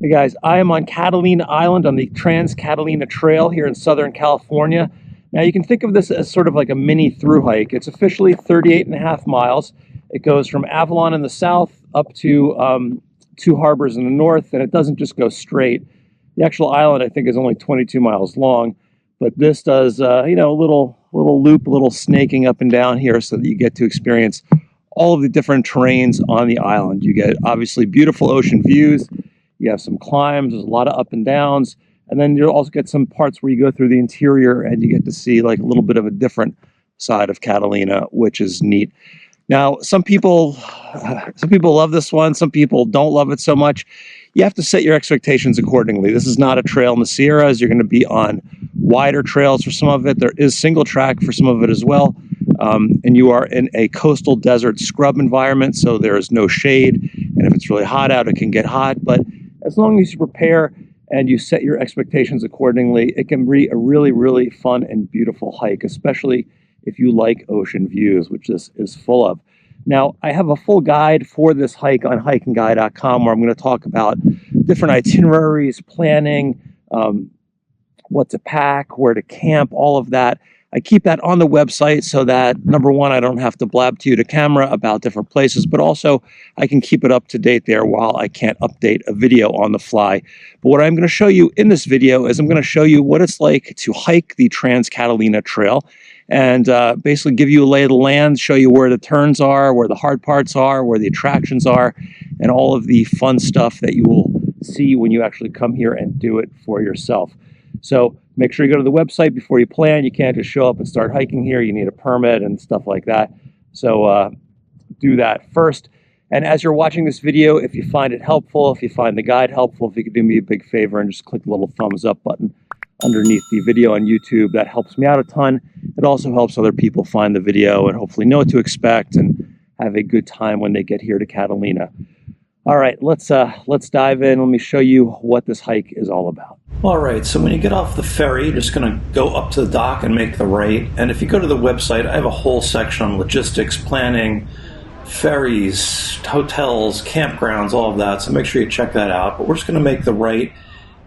Hey guys, I am on Catalina Island on the Trans Catalina Trail here in Southern California. Now you can think of this as sort of like a mini thru hike. It's officially 38.5 miles. It goes from Avalon in the south up to Two Harbors in the north, and it doesn't just go straight. The actual island, I think, is only 22 miles long, but this does, a little loop, a little snaking up and down here so that you get to experience all of the different terrains on the island. You get obviously beautiful ocean views. You have some climbs, there's a lot of up and downs, and then you'll also get some parts where you go through the interior and you get to see like a little bit of a different side of Catalina, which is neat. Now, some people love this one, some people don't love it so much. You have to set your expectations accordingly. This is not a trail in the Sierras. You're going to be on wider trails for some of it. There is single track for some of it as well. And you are in a coastal desert scrub environment, so there is no shade. And if it's really hot out, it can get hot. But as long as you prepare and you set your expectations accordingly, it can be a really, really fun and beautiful hike, especially if you like ocean views, which this is full of. Now, I have a full guide for this hike on HikingGuy.com where I'm going to talk about different itineraries, planning, what to pack, where to camp, all of that. I keep that on the website so that, number one, I don't have to blab to you to camera about different places, but also I can keep it up to date there while I can't update a video on the fly. But what I'm going to show you in this video is I'm going to show you what it's like to hike the Trans Catalina Trail and basically give you a lay of the land, show you where the turns are, where the hard parts are, where the attractions are, and all of the fun stuff that you will see when you actually come here and do it for yourself. So make sure you go to the website before you plan. You can't just show up and start hiking here. You need a permit and stuff like that. So do that first. And as you're watching this video, if you find it helpful, if you find the guide helpful, if you could do me a big favor and just click the little thumbs up button underneath the video on YouTube, that helps me out a ton. It also helps other people find the video and hopefully know what to expect and have a good time when they get here to Catalina. All right, let's dive in. Let me show you what this hike is all about. All right, so when you get off the ferry, you're just going to go up to the dock and make the right. And if you go to the website, I have a whole section on logistics, planning, ferries, hotels, campgrounds, all of that. So make sure you check that out. But we're just going to make the right.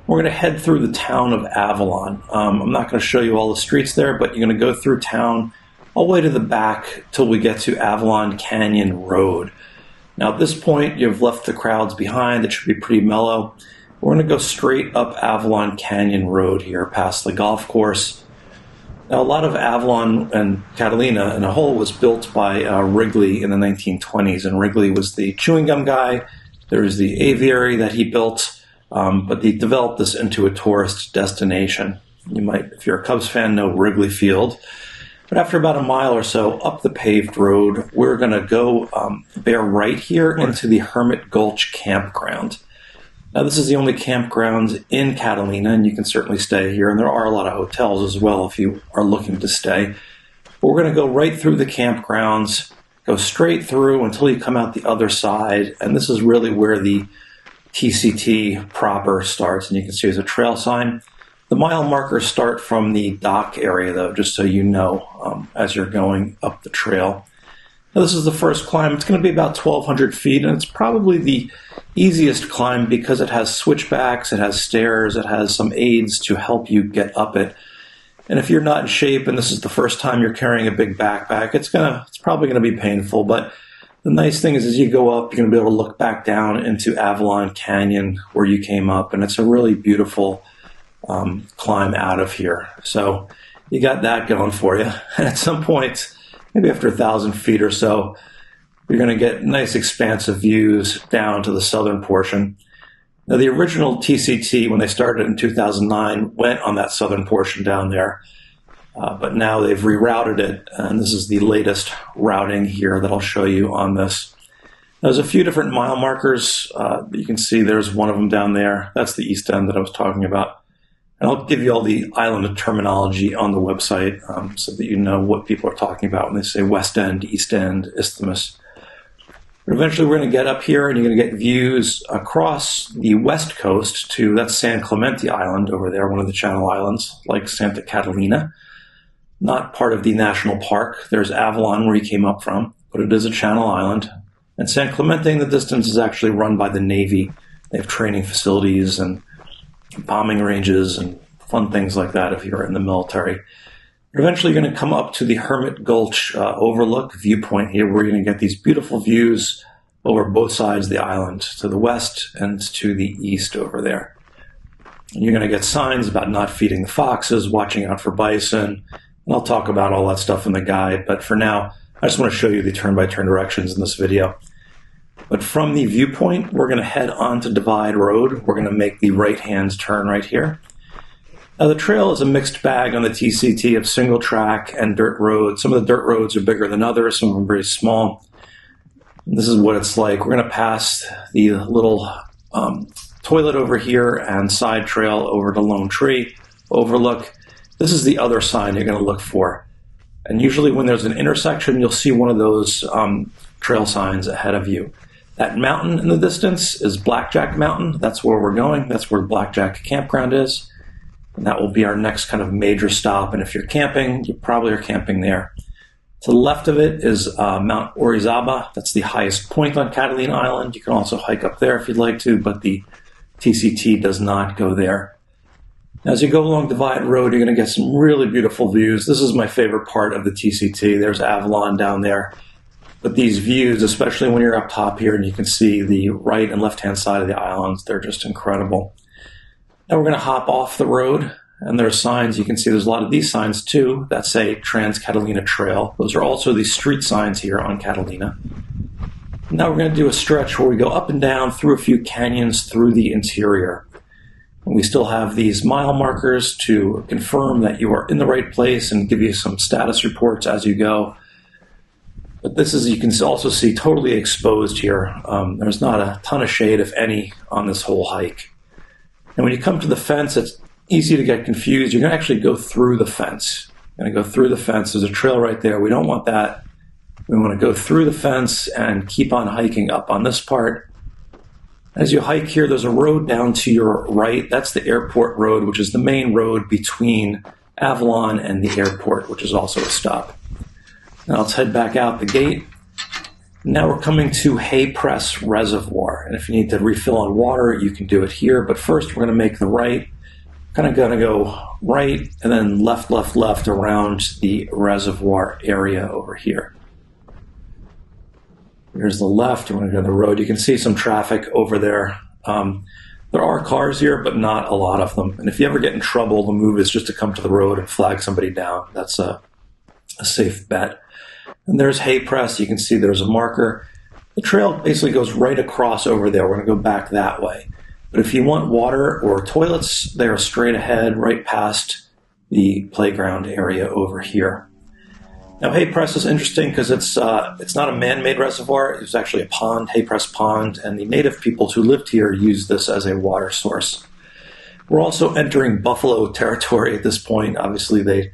We're going to head through the town of Avalon. I'm not going to show you all the streets there, but you're going to go through town all the way to the back till we get to Avalon Canyon Road. Now at this point, you've left the crowds behind. It should be pretty mellow. We're going to go straight up Avalon Canyon Road here, past the golf course. Now, a lot of Avalon and Catalina in a whole was built by Wrigley in the 1920s, and Wrigley was the chewing gum guy. There was the aviary that he built, but he developed this into a tourist destination. You might, if you're a Cubs fan, know Wrigley Field. But after about a mile or so up the paved road, we're going to go bear right here into the Hermit Gulch campground. Now, this is the only campground in Catalina, and you can certainly stay here. And there are a lot of hotels as well if you are looking to stay. But we're going to go right through the campgrounds, go straight through until you come out the other side. And this is really where the TCT proper starts. And you can see there's a trail sign. The mile markers start from the dock area, though, just so you know as you're going up the trail. Now, this is the first climb. It's going to be about 1,200 feet, and it's probably the easiest climb because it has switchbacks, it has stairs, it has some aids to help you get up it. And if you're not in shape and this is the first time you're carrying a big backpack, it's probably going to be painful. But the nice thing is as you go up, you're going to be able to look back down into Avalon Canyon where you came up, and it's a really beautiful climb out of here. So you got that going for you. And at some point, maybe after 1,000 feet or so, you're going to get nice expansive views down to the southern portion. Now, the original TCT, when they started in 2009, went on that southern portion down there. But now they've rerouted it, and this is the latest routing here that I'll show you on this. There's a few different mile markers. You can see there's one of them down there. That's the east end that I was talking about. And I'll give you all the island terminology on the website so that you know what people are talking about when they say west end, east end, isthmus. But eventually we're going to get up here and you're going to get views across the west coast to, that's San Clemente Island over there, one of the Channel Islands, like Santa Catalina. Not part of the national park. There's Avalon where he came up from, but it is a Channel Island. And San Clemente in the distance is actually run by the Navy. They have training facilities and bombing ranges and fun things like that if you're in the military. You're eventually going to come up to the Hermit Gulch overlook viewpoint here, where you're going to get these beautiful views over both sides of the island, to the west and to the east over there. And you're going to get signs about not feeding the foxes, watching out for bison, and I'll talk about all that stuff in the guide, but for now, I just want to show you the turn-by-turn directions in this video. But from the viewpoint, we're going to head on to Divide Road. We're going to make the right-hand turn right here. Now, the trail is a mixed bag on the TCT of single track and dirt roads. Some of the dirt roads are bigger than others, some of them are very small. This is what it's like. We're going to pass the little toilet over here and side trail over to Lone Tree overlook. This is the other sign you're going to look for. And usually when there's an intersection, you'll see one of those trail signs ahead of you. That mountain in the distance is Blackjack Mountain. That's where we're going. That's where Blackjack Campground is. And that will be our next kind of major stop. And if you're camping, you probably are camping there. To the left of it is Mount Orizaba. That's the highest point on Catalina Island. You can also hike up there if you'd like to, but the TCT does not go there. As you go along Divide Road, you're going to get some really beautiful views. This is my favorite part of the TCT. There's Avalon down there. But these views, especially when you're up top here and you can see the right and left-hand side of the islands, they're just incredible. Now we're going to hop off the road, and there are signs. You can see there's a lot of these signs too that say Trans Catalina Trail. Those are also the street signs here on Catalina. Now we're going to do a stretch where we go up and down through a few canyons through the interior. And we still have these mile markers to confirm that you are in the right place and give you some status reports as you go. But this is, you can also see, totally exposed here. There's not a ton of shade, if any, on this whole hike. And when you come to the fence, it's easy to get confused. You're going to actually go through the fence. You're going to go through the fence. There's a trail right there. We don't want that. We want to go through the fence and keep on hiking up on this part. As you hike here, there's a road down to your right. That's the airport road, which is the main road between Avalon and the airport, which is also a stop. Now let's head back out the gate. Now we're coming to Hay Press Reservoir. And if you need to refill on water, you can do it here. But first, we're going to make the right. Kind of going to go right and then left, left, left around the reservoir area over here. Here's the left. We're going to go to the road. You can see some traffic over there. There are cars here, but not a lot of them. And if you ever get in trouble, the move is just to come to the road and flag somebody down. That's a safe bet. And there's Hay Press. You can see there's a marker. The trail basically goes right across over there. We're going to go back that way. But if you want water or toilets, they're straight ahead, right past the playground area over here. Now, Hay Press is interesting because it's not a man-made reservoir. It was actually a pond, Hay Press Pond, and the native peoples who lived here used this as a water source. We're also entering buffalo territory at this point. Obviously, they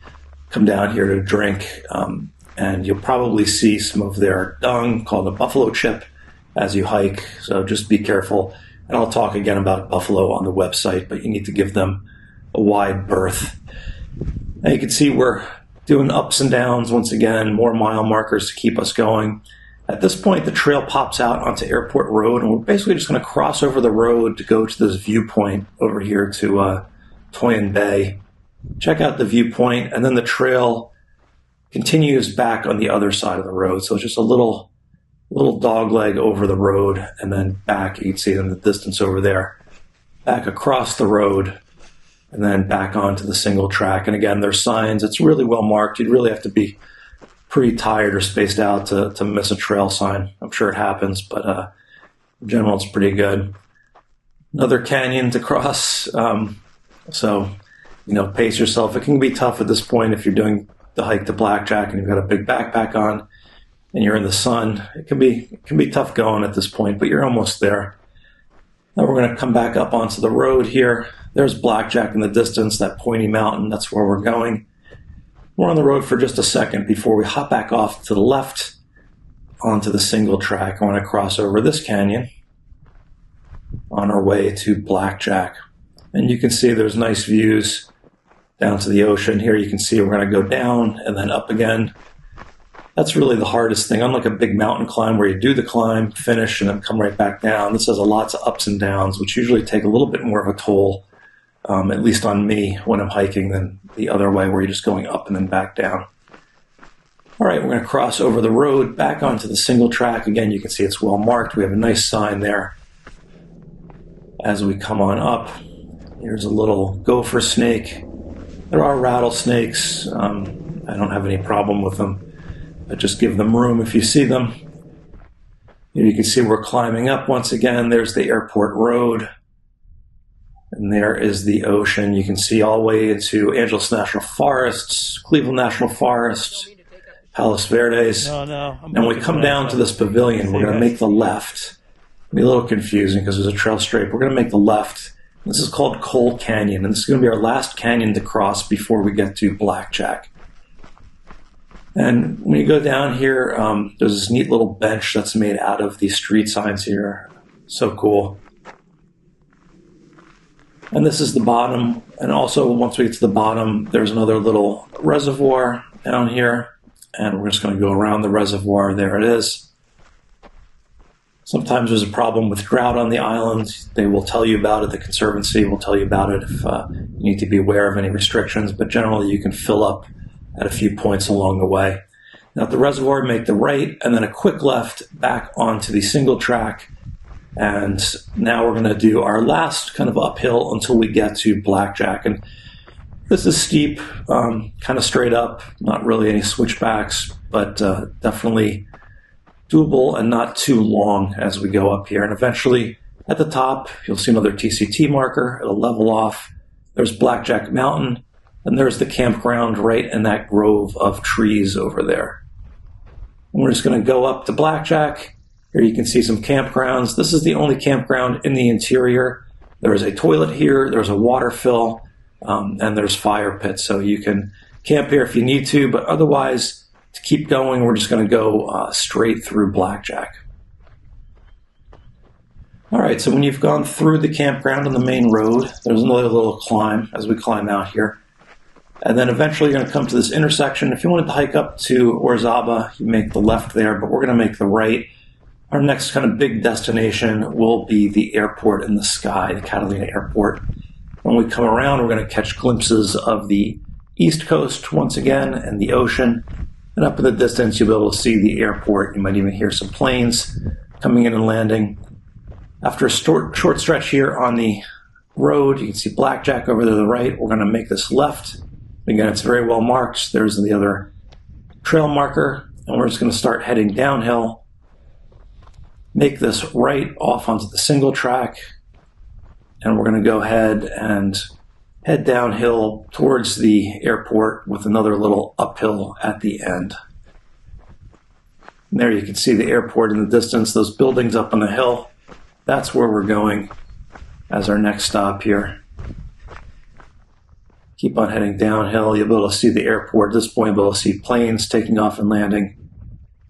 come down here to drink, and you'll probably see some of their dung called a buffalo chip as you hike, so just be careful. And I'll talk again about buffalo on the website, but you need to give them a wide berth. Now you can see we're doing ups and downs once again, more mile markers to keep us going. At this point, the trail pops out onto Airport Road, and we're basically just going to cross over the road to go to this viewpoint over here to Toyin Bay. Check out the viewpoint, and then the trail continues back on the other side of the road. So it's just a little dog leg over the road, and then back. You can see it in the distance over there. Back across the road, and then back onto the single track. And again, there's signs. It's really well marked. You'd really have to be pretty tired or spaced out to miss a trail sign. I'm sure it happens, but in general, it's pretty good. Another canyon to cross. So, pace yourself. It can be tough at this point if you're doing the hike to Blackjack and you've got a big backpack on and you're in the sun. It can be tough going at this point, but you're almost there. Now we're going to come back up onto the road here. There's Blackjack in the distance, that pointy mountain. That's where we're going. We're on the road for just a second before we hop back off to the left onto the single track. I want to cross over this canyon on our way to Blackjack. And you can see there's nice views down to the ocean. Here you can see we're going to go down and then up again. That's really the hardest thing. Unlike a big mountain climb where you do the climb, finish, and then come right back down, this has lots of ups and downs, which usually take a little bit more of a toll, at least on me when I'm hiking, than the other way where you're just going up and then back down. All right, we're going to cross over the road back onto the single track. Again, you can see it's well marked. We have a nice sign there. As we come on up, here's a little gopher snake. There are rattlesnakes. I don't have any problem with them, but just give them room if you see them. Here you can see we're climbing up once again. There's the airport road, and there is the ocean. You can see all the way into Angeles National Forests, Cleveland National Forest, Palos Verdes. And when we come down to this pavilion, we're going to make the left. It'll be a little confusing because there's a trail straight. We're going to make the left. This is called Coal Canyon, and this is going to be our last canyon to cross before we get to Blackjack. And when you go down here, there's this neat little bench that's made out of these street signs here. So cool. And this is the bottom. And also, once we get to the bottom, there's another little reservoir down here. And we're just going to go around the reservoir. There it is. Sometimes there's a problem with drought on the island. They will tell you about it. The Conservancy will tell you about it if you need to be aware of any restrictions. But generally, you can fill up at a few points along the way. Now at the reservoir, make the right and then a quick left back onto the single track. And now we're going to do our last kind of uphill until we get to Blackjack. And this is steep, kind of straight up, not really any switchbacks, but definitely doable and not too long as we go up here. And eventually at the top, you'll see another TCT marker. It'll level off. There's Blackjack Mountain, and there's the campground right in that grove of trees over there. And we're just going to go up to Blackjack. Here you can see some campgrounds. This is the only campground in the interior. There is a toilet here. There's a water fill. And there's fire pits, so you can camp here if you need to, but otherwise, to keep going, we're just going to go straight through Blackjack. All right, so when you've gone through the campground on the main road, there's another little climb as we climb out here. And then eventually you're going to come to this intersection. If you wanted to hike up to Orizaba, you make the left there, but we're going to make the right. Our next kind of big destination will be the airport in the sky, the Catalina Airport. When we come around, we're going to catch glimpses of the East Coast once again and the ocean. And up in the distance, you'll be able to see the airport. You might even hear some planes coming in and landing. After a short stretch here on the road, you can see Blackjack over there to the right. We're going to make this left. Again, it's very well marked. There's the other trail marker. And we're just going to start heading downhill. Make this right off onto the single track. And we're going to go ahead and head downhill towards the airport with another little uphill at the end. And there you can see the airport in the distance, those buildings up on the hill. That's where we're going as our next stop here. Keep on heading downhill. You'll be able to see the airport. At this point, you'll be able to see planes taking off and landing.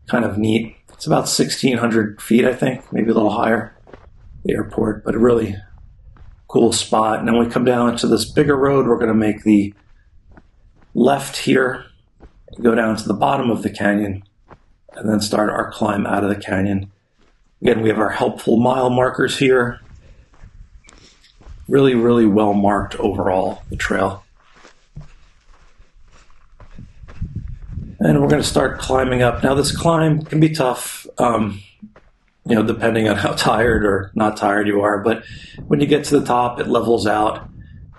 Kind of neat. It's about 1,600 feet, I think, maybe a little higher, the airport, but really cool spot. And then we come down to this bigger road. We're going to make the left here, go down to the bottom of the canyon, and then start our climb out of the canyon. Again, we have our helpful mile markers here. Really, really well marked overall, the trail. And we're going to start climbing up. Now, this climb can be tough, depending on how tired or not tired you are. But when you get to the top, it levels out.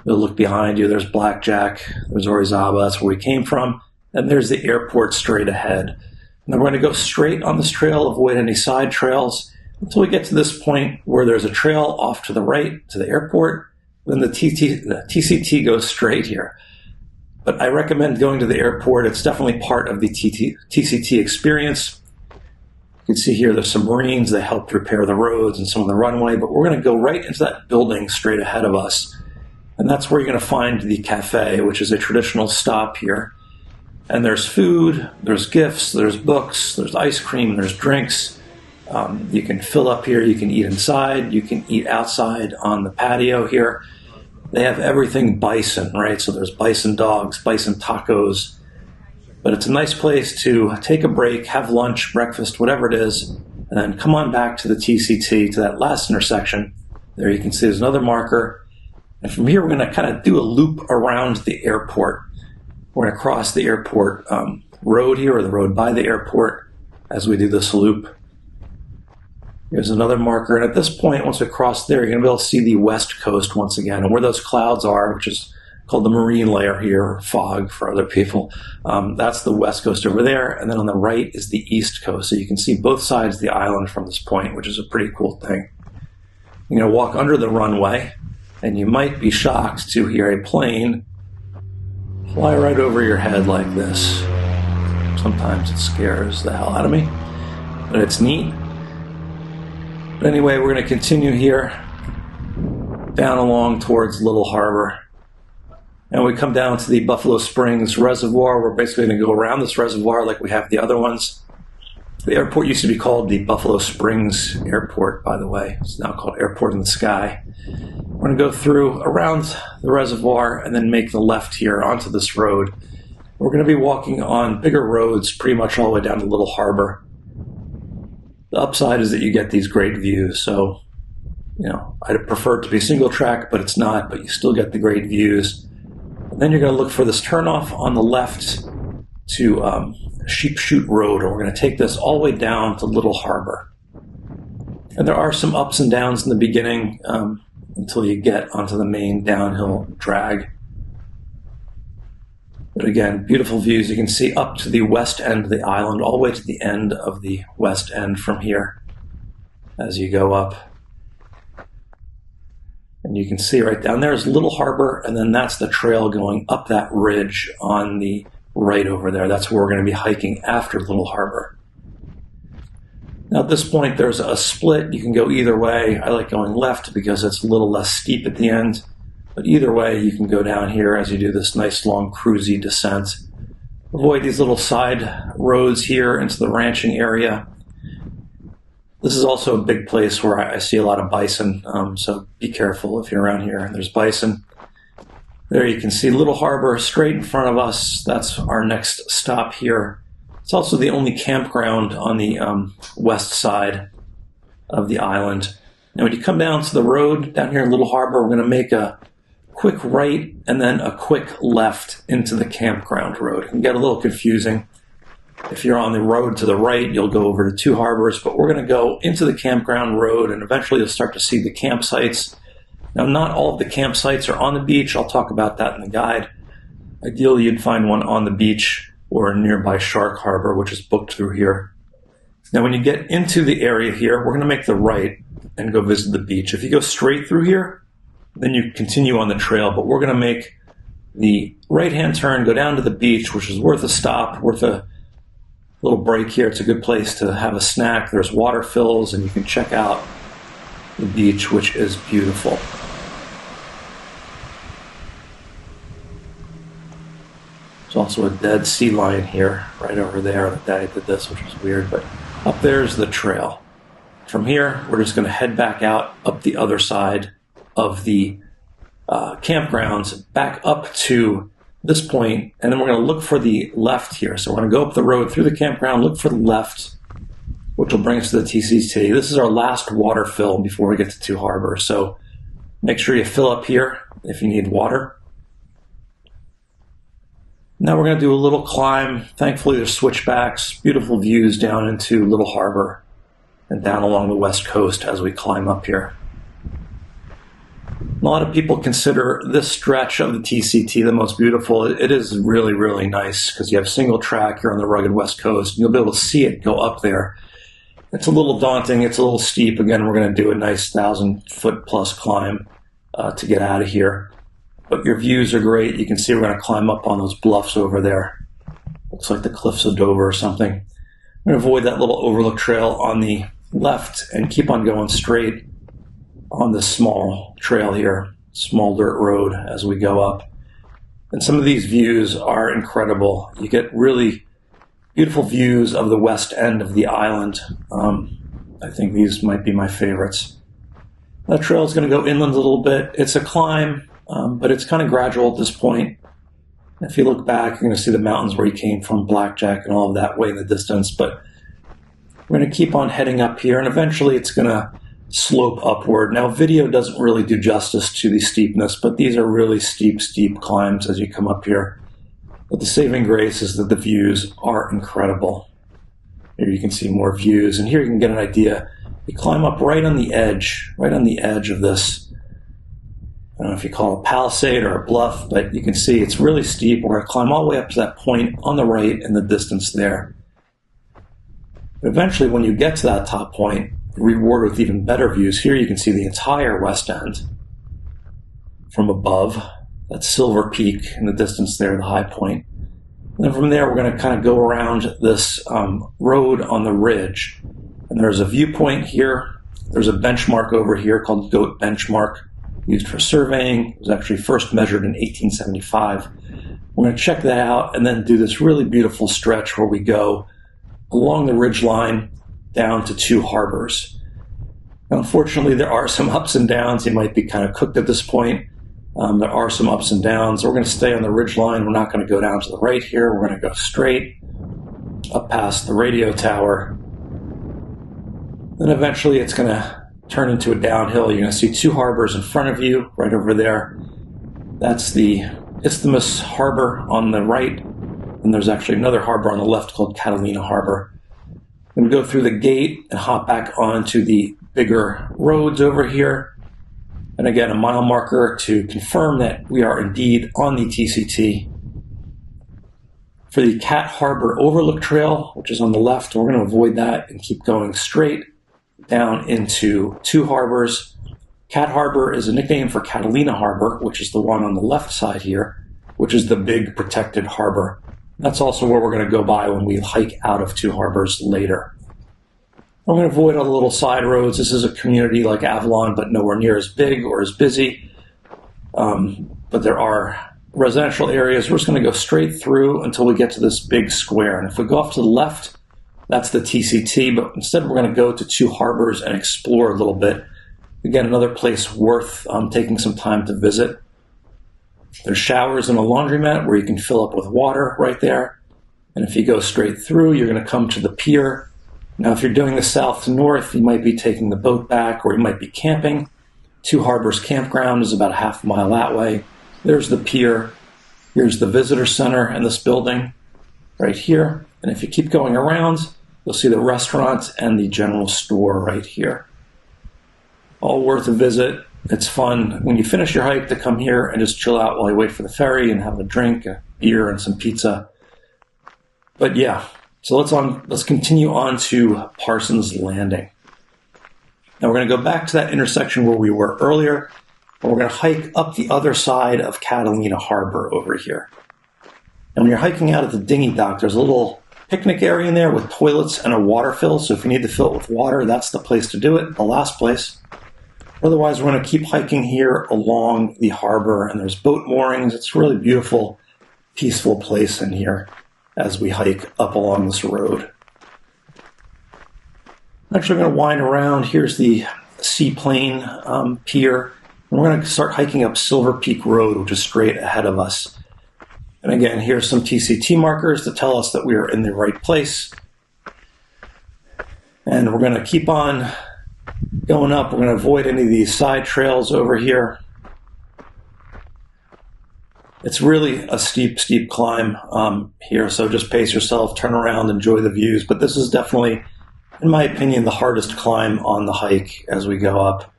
You'll look behind you. There's Blackjack. There's Orizaba. That's where we came from. And there's the airport straight ahead. And then we're going to go straight on this trail, avoid any side trails, until we get to this point where there's a trail off to the right to the airport. Then the TCT goes straight here. But I recommend going to the airport. It's definitely part of the TCT experience. You can see here there's some Marines that helped repair the roads and some of the runway, but we're going to go right into that building straight ahead of us. And that's where you're going to find the cafe, which is a traditional stop here. And there's food, there's gifts, there's books, there's ice cream, there's drinks. You can fill up here, you can eat inside, you can eat outside on the patio here. They have everything bison, right? So there's bison dogs, bison tacos, But it's a nice place to take a break, have lunch, breakfast, whatever it is, and then come on back to the TCT, to that last intersection. There you can see there's another marker. And from here, we're going to kind of do a loop around the airport. We're going to cross the airport road here, or the road by the airport, as we do this loop. Here's another marker. And at this point, once we cross there, you're going to be able to see the west coast once again. And where those clouds are, which is called the marine layer here, or fog for other people, that's the west coast over there. And then on the right is the east coast. So you can see both sides of the island from this point, which is a pretty cool thing. You're going to walk under the runway, and you might be shocked to hear a plane fly right over your head like this. Sometimes it scares the hell out of me, but it's neat. But anyway, we're going to continue here down along towards Little Harbor. And we come down to the Buffalo Springs Reservoir. We're basically going to go around this reservoir like we have the other ones. The airport used to be called the Buffalo Springs Airport, by the way. It's now called Airport in the Sky. We're going to go through around the reservoir and then make the left here onto this road. We're going to be walking on bigger roads pretty much all the way down to Little Harbor. The upside is that you get these great views. So, I'd prefer it to be single track, but it's not, but you still get the great views. And then you're going to look for this turnoff on the left to Sheep Chute Road, and we're going to take this all the way down to Little Harbor. And there are some ups and downs in the beginning until you get onto the main downhill drag. But again, beautiful views. You can see up to the west end of the island, all the way to the end of the west end from here as you go up. And you can see right down there is Little Harbor, and then that's the trail going up that ridge on the right over there. That's where we're going to be hiking after Little Harbor. Now at this point, there's a split. You can go either way. I like going left because it's a little less steep at the end. But either way, you can go down here as you do this nice long cruisy descent. Avoid these little side roads here into the ranching area. This is also a big place where I see a lot of bison, so be careful if you're around here. There's bison. There you can see Little Harbor straight in front of us. That's our next stop here. It's also the only campground on the west side of the island. Now when you come down to the road down here in Little Harbor, we're going to make a quick right and then a quick left into the campground road. It can get a little confusing. If you're on the road to the right, you'll go over to Two Harbors, but we're going to go into the campground road, and eventually you'll start to see the campsites. Now, not all of the campsites are on the beach. I'll talk about that in the guide. Ideally, you'd find one on the beach or a nearby Shark Harbor, which is booked through here. Now, when you get into the area here, we're going to make the right and go visit the beach. If you go straight through here, then you continue on the trail, but we're going to make the right-hand turn, go down to the beach, which is worth a stop, worth a little break here. It's a good place to have a snack. There's water fills, and you can check out the beach, which is beautiful. There's also a dead sea lion here, right over there. The guy did this, which was weird, but up there's the trail. From here, we're just going to head back out up the other side of the campgrounds, back up to this point, and then we're going to look for the left here. So we're going to go up the road through the campground, look for the left, which will bring us to the TCT. This is our last water fill before we get to Two Harbors. So make sure you fill up here if you need water. Now we're going to do a little climb. Thankfully, there's switchbacks, beautiful views down into Little Harbor and down along the west coast as we climb up here. A lot of people consider this stretch of the TCT the most beautiful. It is really, really nice because you have single track, you're on the rugged west coast, and you'll be able to see it go up there. It's a little daunting, it's a little steep. Again, we're going to do a nice 1,000-foot plus climb to get out of here. But your views are great. You can see we're going to climb up on those bluffs over there. Looks like the cliffs of Dover or something. I'm going to avoid that little overlook trail on the left and keep on going straight on this small trail here, small dirt road as we go up. And some of these views are incredible. You get really beautiful views of the west end of the island. I think these might be my favorites. That trail is going to go inland a little bit. It's a climb, but it's kind of gradual at this point. If you look back, you're going to see the mountains where he came from, Blackjack and all of that way in the distance. But we're going to keep on heading up here, and eventually it's going to slope upward. Now, video doesn't really do justice to the steepness, but these are really steep climbs as you come up here. But the saving grace is that the views are incredible. Here you can see more views, and here you can get an idea. You climb up right on the edge of this, I don't know if you call it a palisade or a bluff, but you can see it's really steep. We're going to climb all the way up to that point on the right in the distance there. But eventually, when you get to that top point, you're rewarded with even better views. Here you can see the entire West End from above. That silver peak in the distance there, the high point. And then from there, we're going to kind of go around this road on the ridge. And there's a viewpoint here. There's a benchmark over here called GOAT benchmark, used for surveying. It was actually first measured in 1875. We're going to check that out and then do this really beautiful stretch where we go along the ridge line down to two harbors. Now, unfortunately, there are some ups and downs. You might be kind of cooked at this point. There are some ups and downs. We're going to stay on the ridge line. We're not going to go down to the right here. We're going to go straight up past the radio tower. Then eventually it's going to turn into a downhill. You're going to see two harbors in front of you, right over there. That's the Isthmus Harbor on the right, and there's actually another harbor on the left called Catalina Harbor. I'm going to go through the gate and hop back onto the bigger roads over here. And again, a mile marker to confirm that we are indeed on the TCT. For the Cat Harbor Overlook Trail, which is on the left, we're going to avoid that and keep going straight down into two harbors. Cat Harbor is a nickname for Catalina Harbor, which is the one on the left side here, which is the big protected harbor. That's also where we're going to go by when we hike out of two harbors later. I'm going to avoid all the little side roads. This is a community like Avalon, but nowhere near as big or as busy. But there are residential areas. We're just going to go straight through until we get to this big square. And if we go off to the left, that's the TCT, but instead we're going to go to two harbors and explore a little bit. Again, another place worth taking some time to visit. There's showers and a laundromat where you can fill up with water right there. And if you go straight through, you're going to come to the pier. Now, if you're doing the south to north, you might be taking the boat back or you might be camping. Two Harbors Campground is about a half mile that way. There's the pier. Here's the visitor center and this building right here. And if you keep going around, you'll see the restaurant and the general store right here. All worth a visit. It's fun when you finish your hike to come here and just chill out while you wait for the ferry and have a drink, a beer, and some pizza. But yeah, so let's continue on to Parsons Landing. Now we're going to go back to that intersection where we were earlier, and we're going to hike up the other side of Catalina Harbor over here. And when you're hiking out at the dinghy dock, there's a little picnic area in there with toilets and a water fill. So if you need to fill it with water, that's the place to do it, the last place. Otherwise, we're going to keep hiking here along the harbor, and there's boat moorings. It's a really beautiful, peaceful place in here as we hike up along this road. Actually, we're going to wind around. Here's the seaplane pier. And we're going to start hiking up Silver Peak Road, which is straight ahead of us. And again, here's some TCT markers to tell us that we are in the right place. And we're going to keep on going up. We're going to avoid any of these side trails over here. It's really a steep climb here, so just pace yourself, turn around, enjoy the views. But this is definitely, in my opinion, the hardest climb on the hike as we go up.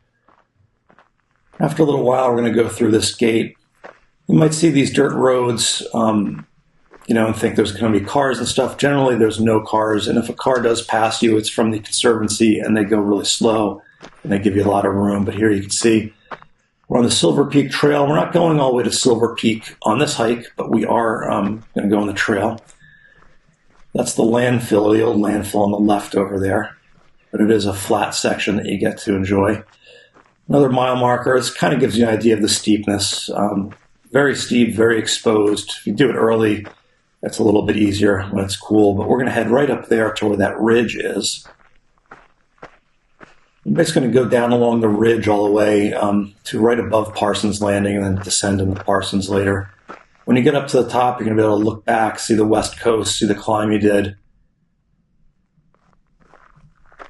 After a little while, we're going to go through this gate. You might see these dirt roads, and think there's going to be cars and stuff. Generally, there's no cars, and if a car does pass you, it's from the Conservancy, and they go really slow, and they give you a lot of room. But here you can see we're on the Silver Peak Trail. We're not going all the way to Silver Peak on this hike, but we are going to go on the trail. That's the landfill, the old landfill on the left over there. But it is a flat section that you get to enjoy. Another mile marker. This kind of gives you an idea of the steepness. Very steep, very exposed. If you do it early, it's a little bit easier when it's cool. But we're going to head right up there to where that ridge is. I'm just going to go down along the ridge all the way to right above Parsons Landing and then descend into Parsons later. When you get up to the top, you're going to be able to look back, see the west coast, see the climb you did.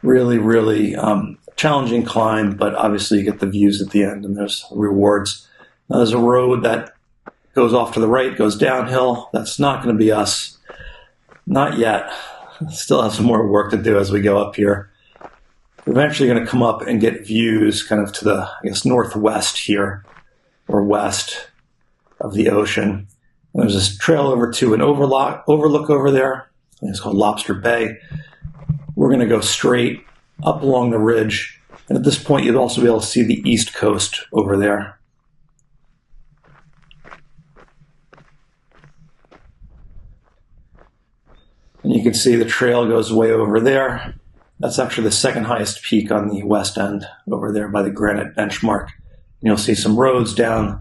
Really, really challenging climb, but obviously you get the views at the end and there's rewards. Now there's a road that goes off to the right, goes downhill. That's not going to be us. Not yet. Still have some more work to do as we go up here. We're eventually going to come up and get views kind of to the, I guess, northwest here, or west of the ocean. And there's this trail over to an overlook over there. It's called Lobster Bay. We're going to go straight up along the ridge. And at this point, you'll also be able to see the east coast over there. And you can see the trail goes way over there. That's actually the second highest peak on the west end over there by the granite benchmark. And you'll see some roads down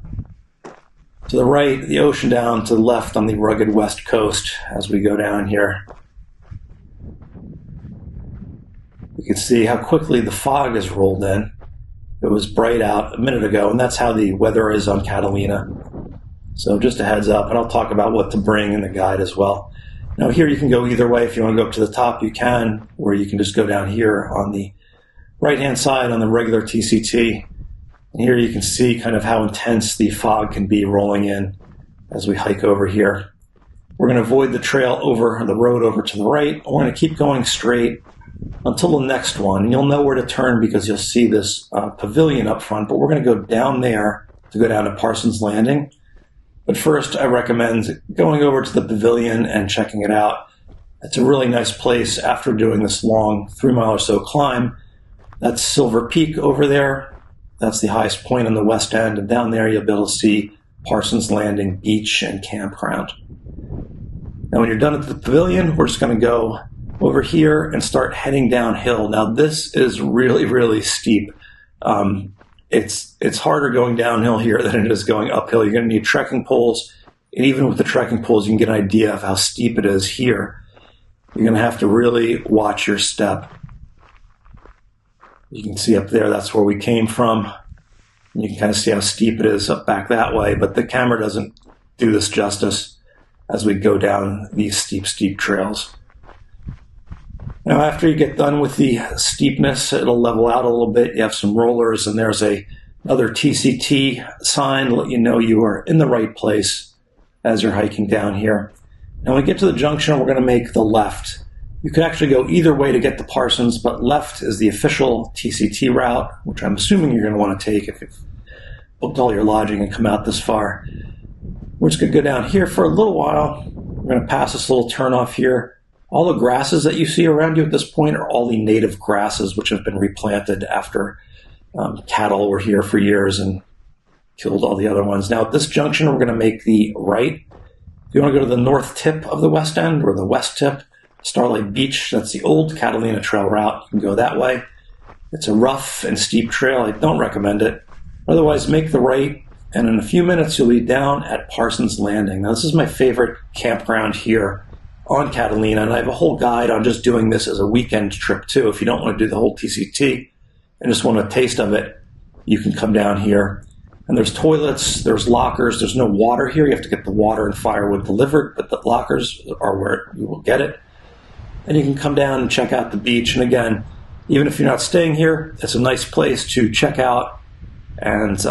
to the right, the ocean down to the left on the rugged west coast as we go down here. You can see how quickly the fog has rolled in. It was bright out a minute ago, and that's how the weather is on Catalina. So just a heads up, and I'll talk about what to bring in the guide as well. Now here you can go either way. If you want to go up to the top, you can, or you can just go down here on the right-hand side on the regular TCT. And here you can see kind of how intense the fog can be rolling in as we hike over here. We're going to avoid the trail over the road over to the right. We're going to keep going straight until the next one. And you'll know where to turn because you'll see this pavilion up front, but we're going to go down there to go down to Parsons Landing. But first, I recommend going over to the pavilion and checking it out. It's a really nice place after doing this long 3 mile or so climb. That's Silver Peak over there. That's the highest point on the west end. And down there, you'll be able to see Parsons Landing Beach and Campground. Now, when you're done at the pavilion, we're just going to go over here and start heading downhill. Now, this is really, really steep. It's harder going downhill here than it is going uphill. You're going to need trekking poles, and even with the trekking poles, you can get an idea of how steep it is here. You're going to have to really watch your step. You can see up there, that's where we came from. And you can kind of see how steep it is up back that way, but the camera doesn't do this justice as we go down these steep, steep trails. Now, after you get done with the steepness, it'll level out a little bit. You have some rollers, and there's another TCT sign to let you know you are in the right place as you're hiking down here. Now, when we get to the junction, we're going to make the left. You can actually go either way to get to Parsons, but left is the official TCT route, which I'm assuming you're going to want to take if you've booked all your lodging and come out this far. We're just going to go down here for a little while. We're going to pass this little turnoff here. All the grasses that you see around you at this point are all the native grasses which have been replanted after cattle were here for years and killed all the other ones. Now at this junction, we're going to make the right. If you want to go to the north tip of the west end or the west tip, Starlight Beach, that's the old Catalina Trail route. You can go that way. It's a rough and steep trail. I don't recommend it. Otherwise, make the right, and in a few minutes, you'll be down at Parsons Landing. Now, this is my favorite campground here on Catalina, and I have a whole guide on just doing this as a weekend trip too. If you don't want to do the whole TCT and just want a taste of it, you can come down here. And there's toilets, there's lockers, there's no water here. You have to get the water and firewood delivered, but the lockers are where you will get it. And you can come down and check out the beach. And again, even if you're not staying here, it's a nice place to check out and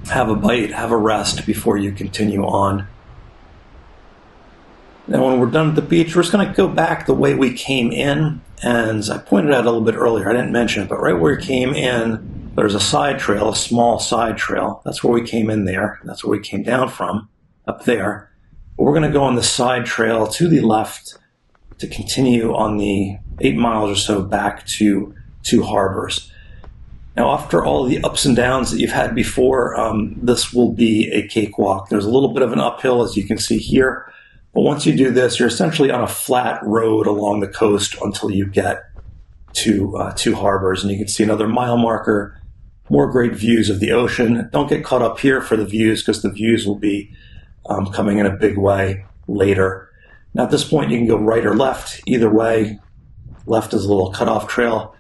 have a bite, have a rest before you continue on. Now, when we're done at the beach, we're just going to go back the way we came in. And I pointed out a little bit earlier, I didn't mention it, but right where we came in, there's a side trail, a small side trail. That's where we came in there. That's where we came down from, up there. But we're going to go on the side trail to the left to continue on the 8 miles or so back to Two Harbors. Now, after all the ups and downs that you've had before, this will be a cakewalk. There's a little bit of an uphill, as you can see here. But once you do this, you're essentially on a flat road along the coast until you get to Two Harbors. And you can see another mile marker, more great views of the ocean. Don't get caught up here for the views because the views will be coming in a big way later. Now at this point, you can go right or left. Either way, left is a little cutoff trail.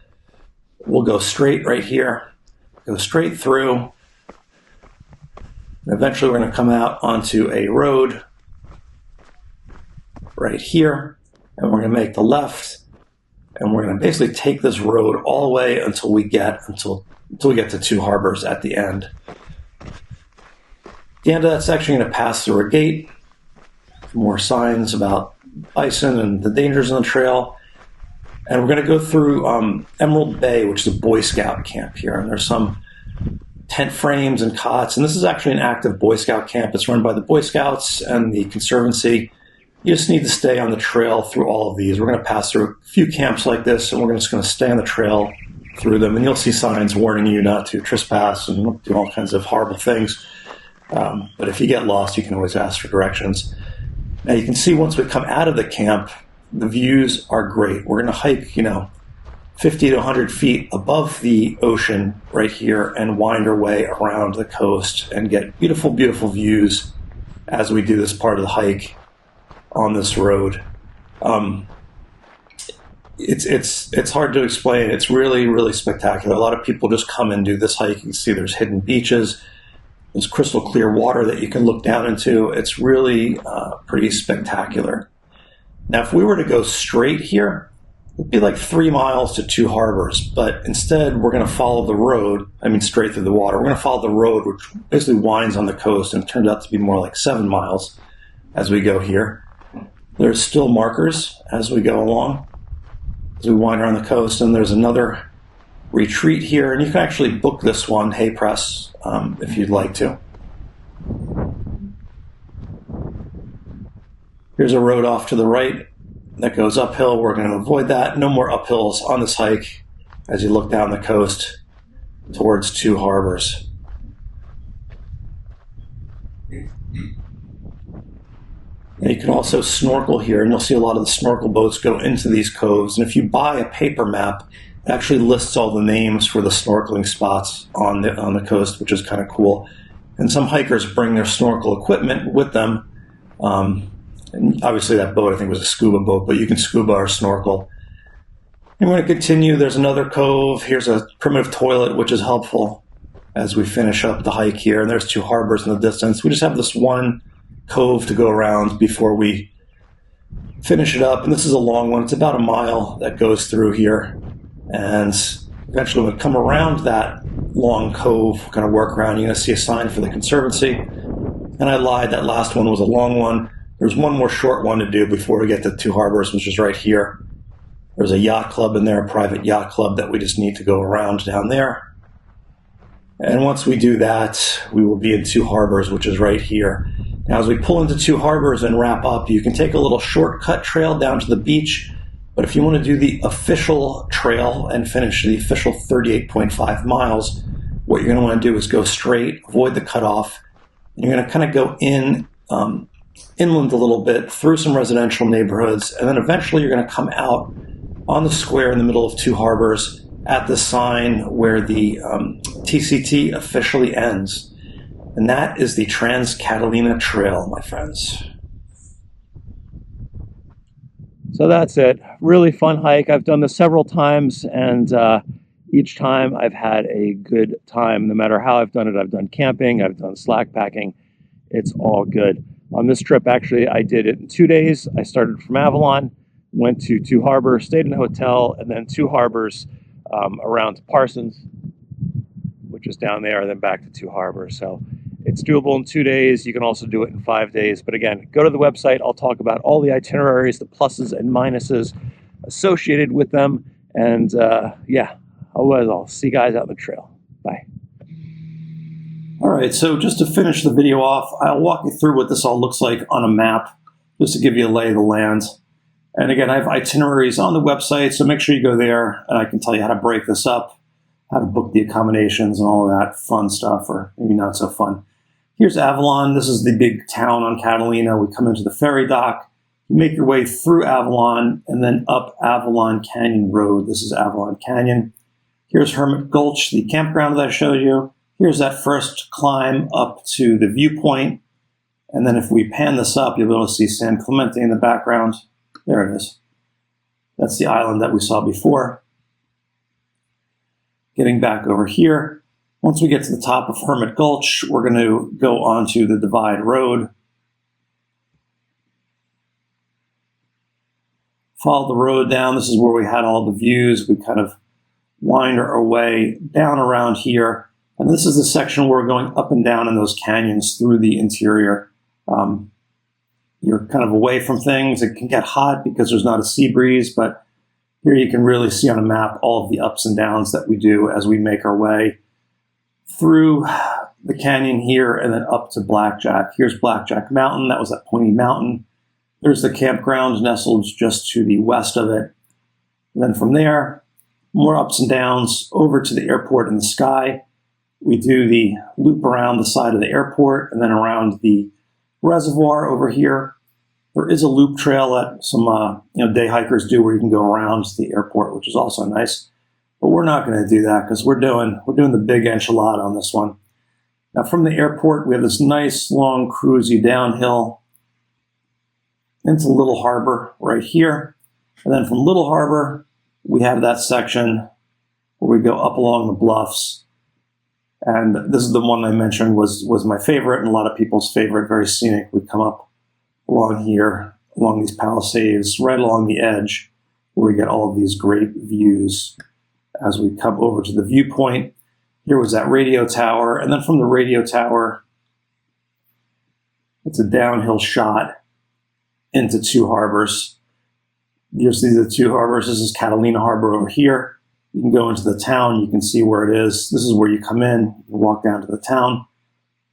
We'll go straight right here, go straight through. And eventually we're going to come out onto a road right here, and we're going to make the left, and we're going to basically take this road all the way until we get to Two Harbors at the end. At the end of that section, you're going to pass through a gate, more signs about bison and the dangers on the trail. And we're going to go through Emerald Bay, which is a Boy Scout camp here. And there's some tent frames and cots. And this is actually an active Boy Scout camp. It's run by the Boy Scouts and the Conservancy. You just need to stay on the trail through all of these. We're going to pass through a few camps like this, and we're just going to stay on the trail through them. And you'll see signs warning you not to trespass and do all kinds of horrible things. But if you get lost, you can always ask for directions. Now you can see once we come out of the camp, the views are great. We're going to hike, 50 to 100 feet above the ocean right here and wind our way around the coast and get beautiful, beautiful views as we do this part of the hike on this road. It's hard to explain. It's really, really spectacular. A lot of people just come and do this hike. You can see there's hidden beaches. There's crystal clear water that you can look down into. It's really pretty spectacular. Now, if we were to go straight here, it'd be like 3 miles to Two Harbors, but instead we're going to follow the road, straight through the water. We're going to follow the road, which basically winds on the coast, and it turned out to be more like 7 miles as we go here. There's still markers as we go along, as we wind around the coast, and there's another retreat here, and you can actually book this one, Hey Press, if you'd like to. Here's a road off to the right that goes uphill. We're going to avoid that. No more uphills on this hike as you look down the coast towards Two Harbors. And you can also snorkel here, and you'll see a lot of the snorkel boats go into these coves. And if you buy a paper map, it actually lists all the names for the snorkeling spots on the coast, which is kind of cool. And some hikers bring their snorkel equipment with them. And obviously that boat, I think, was a scuba boat, but you can scuba or snorkel. And we're going to continue. There's another cove. Here's a primitive toilet, which is helpful as we finish up the hike here. And there's Two Harbors in the distance. We just have this one cove to go around before we finish it up. And this is a long one. It's about a mile that goes through here. And eventually when we come around that long cove, kind of work around, you're going to see a sign for the Conservancy. And I lied, that last one was a long one. There's one more short one to do before we get to Two Harbors, which is right here. There's a yacht club in there, a private yacht club that we just need to go around down there. And once we do that, we will be in Two Harbors, which is right here. Now, as we pull into Two Harbors and wrap up, you can take a little shortcut trail down to the beach. But if you want to do the official trail and finish the official 38.5 miles, what you're going to want to do is go straight, avoid the cutoff. And you're going to kind of go inland a little bit through some residential neighborhoods, and then eventually you're going to come out on the square in the middle of Two Harbors at the sign where the TCT officially ends. And that is the Trans Catalina Trail, my friends. So that's it. Really fun hike. I've done this several times, and each time I've had a good time. No matter how I've done it, I've done camping, I've done slack packing. It's all good. On this trip, actually, I did it in 2 days. I started from Avalon, went to Two Harbors, stayed in a hotel, and then Two Harbors around to Parsons, which is down there, and then back to Two Harbors. So it's doable in 2 days. You can also do it in 5 days. But again, go to the website. I'll talk about all the itineraries, the pluses and minuses associated with them. And otherwise, I'll see you guys out on the trail. Bye. All right, so just to finish the video off, I'll walk you through what this all looks like on a map, just to give you a lay of the land. And again, I have itineraries on the website, so make sure you go there, and I can tell you how to break this up, how to book the accommodations and all of that fun stuff, or maybe not so fun. Here's Avalon. This is the big town on Catalina. We come into the ferry dock. You make your way through Avalon and then up Avalon Canyon Road. This is Avalon Canyon. Here's Hermit Gulch, the campground that I showed you. Here's that first climb up to the viewpoint. And then if we pan this up, you'll be able to see San Clemente in the background. There it is. That's the island that we saw before. Getting back over here, Once we get to the top of Hermit Gulch, we're going to go onto the Divide Road. Follow the road down. This is where we had all the views. We kind of wind our way down around here. And this is the section where we're going up and down in those canyons through the interior. You're kind of away from things. It can get hot because there's not a sea breeze, but here you can really see on a map all of the ups and downs that we do as we make our way through the canyon here and then up to Blackjack. Here's Blackjack Mountain. That was that pointy mountain. There's the campgrounds nestled just to the west of it. And then from there, more ups and downs over to the airport in the sky. We do the loop around the side of the airport and then around the reservoir over here. There is a loop trail that some day hikers do where you can go around the airport, which is also nice. But we're not going to do that because we're doing the big enchilada on this one. Now from the airport, we have this nice long cruisy downhill into Little Harbor right here. And then from Little Harbor, we have that section where we go up along the bluffs. And this is the one I mentioned was my favorite and a lot of people's favorite, very scenic. We come up along here, along these Palisades, right along the edge, where we get all of these great views as we come over to the viewpoint. Here was that radio tower. And then from the radio tower, it's a downhill shot into Two Harbors. You see the Two Harbors. This is Catalina Harbor over here. You can go into the town. You can see where it is. This is where you come in. You can walk down to the town.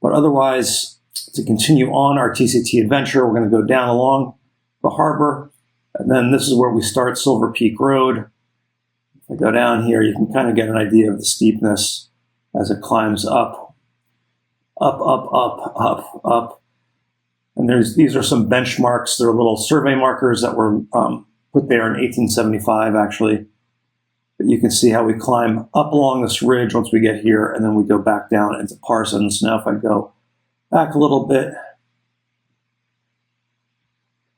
But otherwise, to continue on our TCT adventure, we're going to go down along the harbor. And then this is where we start Silver Peak Road. If I go down here, you can kind of get an idea of the steepness as it climbs up, up, up, up, up, up. And these are some benchmarks. They're little survey markers that were put there in 1875, actually. But you can see how we climb up along this ridge once we get here, and then we go back down into Parsons. Now, if I go back a little bit,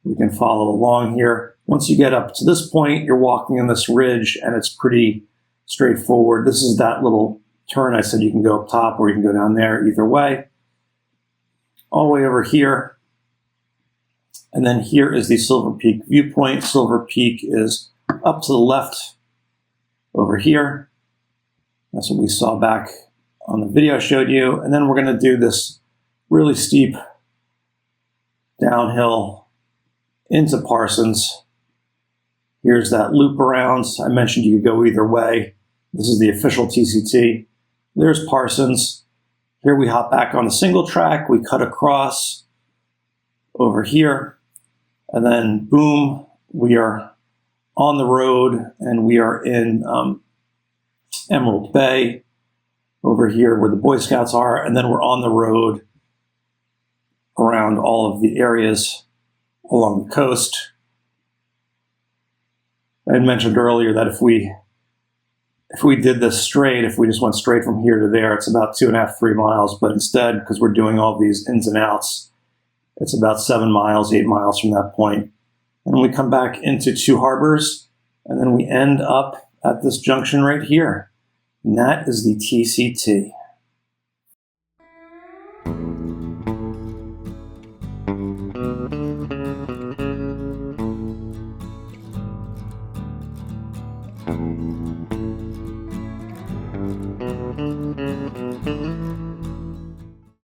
we can follow along here. Once you get up to this point, you're walking in this ridge, and it's pretty straightforward. This is that little turn I said you can go up top or you can go down there, either way. All the way over here. And then here is the Silver Peak viewpoint. Silver Peak is up to the left over here. That's what we saw back on the video I showed you. And then we're going to do this really steep downhill into Parsons. Here's that loop around. I mentioned you could go either way. This is the official TCT. There's Parsons. Here we hop back on the single track. We cut across over here. And then, boom, we are on the road, and we are in Emerald Bay over here where the Boy Scouts are. And then we're on the road around all of the areas along the coast. I had mentioned earlier that if we did this straight, if we just went straight from here to there, it's about 2.5, 3 miles. But instead, because we're doing all these ins and outs, it's about 7 miles, 8 miles from that point. And we come back into Two Harbors, and then we end up at this junction right here. And that is the TCT.